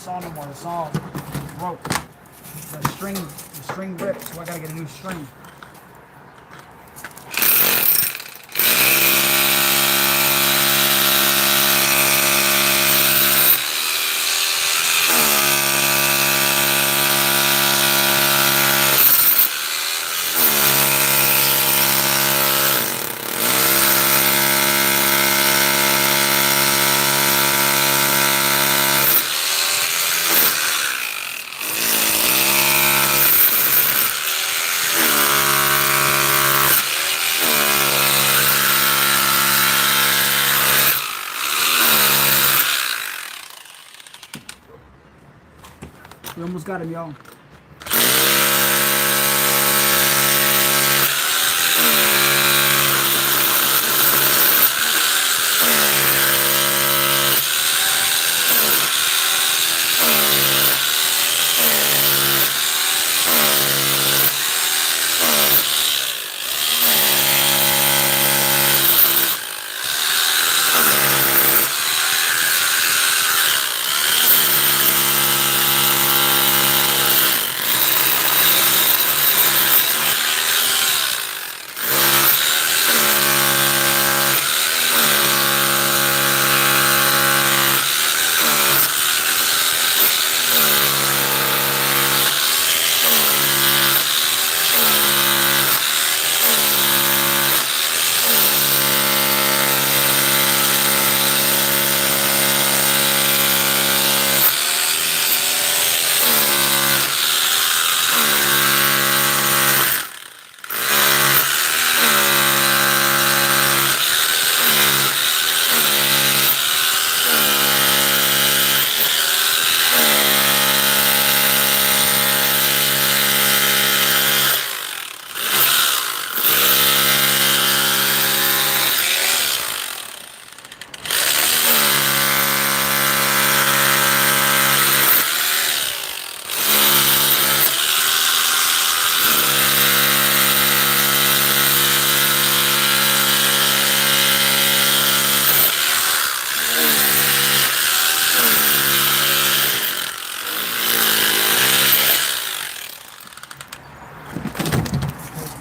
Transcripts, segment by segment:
saw no more. The saw broke. The string ripped, so I gotta get a new string. We almost got him, y'all.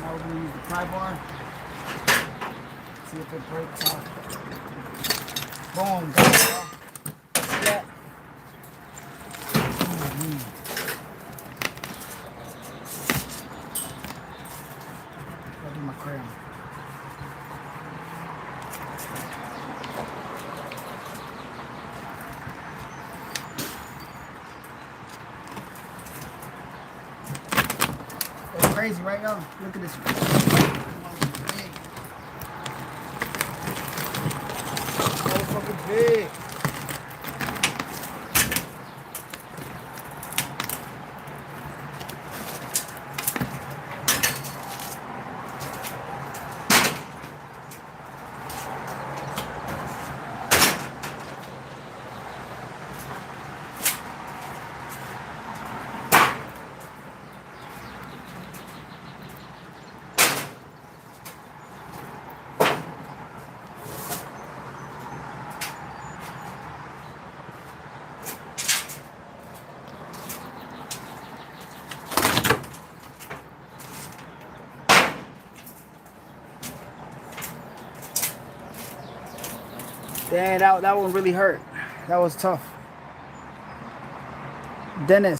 Now we're gonna use the pry bar. See if it breaks off. Boom, got it, y'all. See that? Gotta do my crayon. It's crazy, right, y'all? Look at this. Motherfucking big. Damn, that one really hurt. That was tough. Dennis.